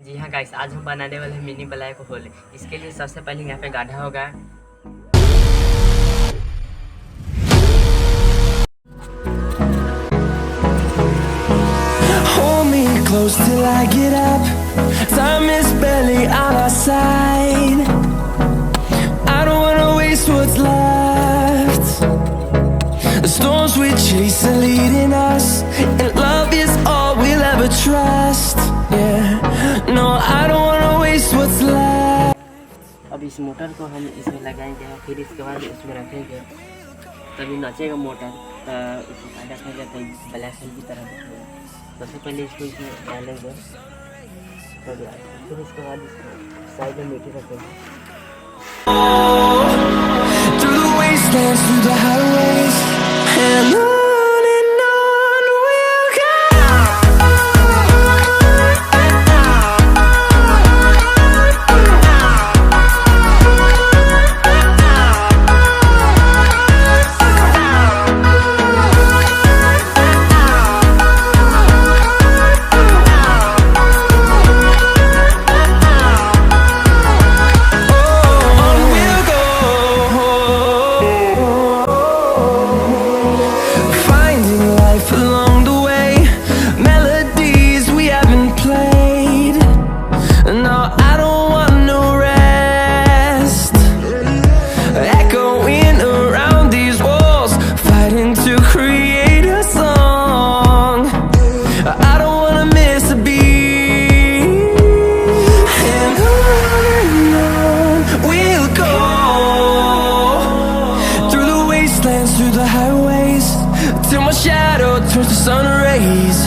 जी हाँ गाइस, आज हम बनाने वाले हैं मिनी बलाय को होले। इसके लिए सबसे पहले यहाँ पे गाढ़ा होगा। Hold me close till I get up. Time is barely on our side. I don't wanna waste what's left. The storms we chase are leading us, and love is all we'll ever trust. Yeah, no, I don't wanna waste what's left. अब इस motor को हम इसमें लगाएंगे, फिर इसके बाद इसमें रखेंगे, तभी नचेगा मोटर। इसको फायदा कर जाता है, ब्लैक होल की तरह दिखेगा। सबसे पहले इसको इसमें डालेंगे, फिर इसके बाद इसको साइड में मिट्टी रखेंगे। Through the wastelands, through the highways, and on we'll go. Through the highways, till my shadow turns to sun rays,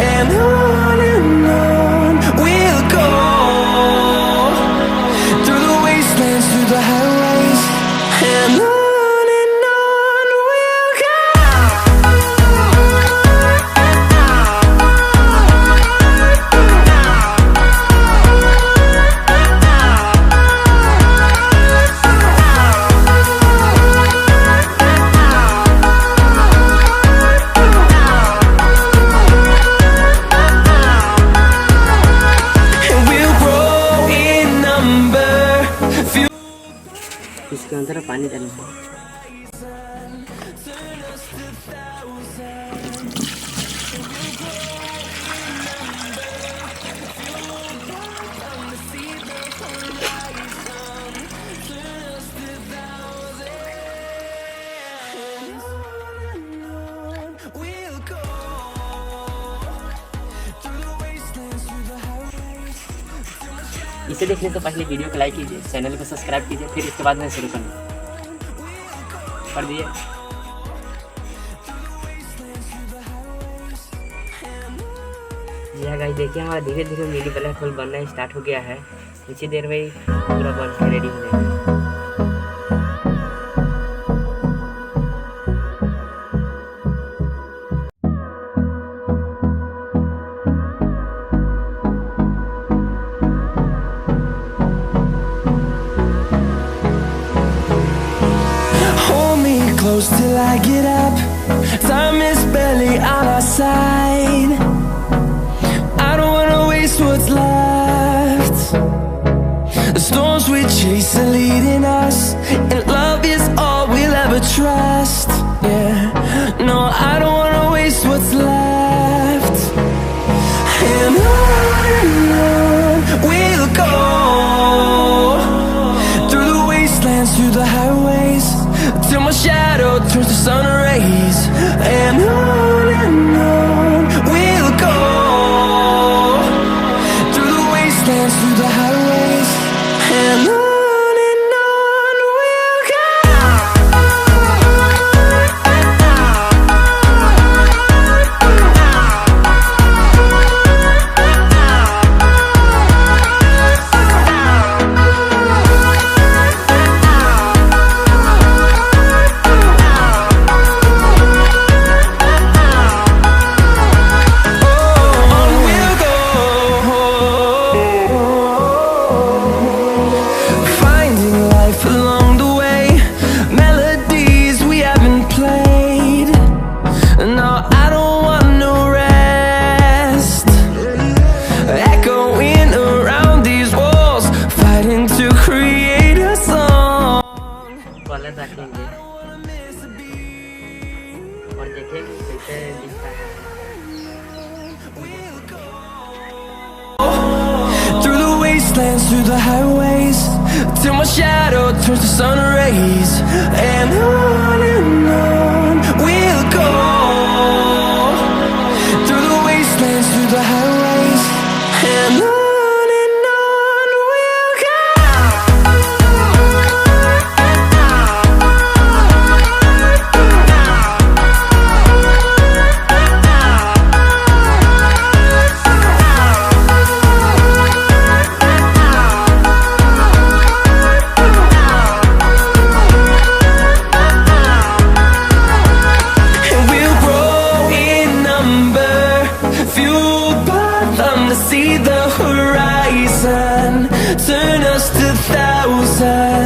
and on we'll go. Through the wastelands, through the highways, and on we'll go. इसके अंदर पानी डालेंगे। इसे देखने से पहले video को like कीजिए, चैनल को सब्सक्राइब कीजिए, फिर इसके बाद में शुरू कर दिए। यह गाइस देखिए, हमारा धीरे धीरे मिनी ब्लैक होल बनना स्टार्ट हो गया है। कुछ ही देर में पूरा बन के रेडी हो जाएगा। Close till I get up. Time is barely on our side. I don't wanna waste what's left. The storms we chase are leading us, and love is all we'll ever trust. Yeah, no, I don't wanna waste what's left. And on we'll go. Through the wastelands, through the highways, till my shadow turns to sun rays, and on we'll go. Through the wastelands, through the highways, and on we'll go. On we'll go. रखेंगे और देखेंगे कैसे दिखता है। Through the wastelands, through the highways, till my shadow turns to sun rays, and on we'll go. Through the wastelands, through the highways, and on we'll go. See the horizon, turn us to thousands.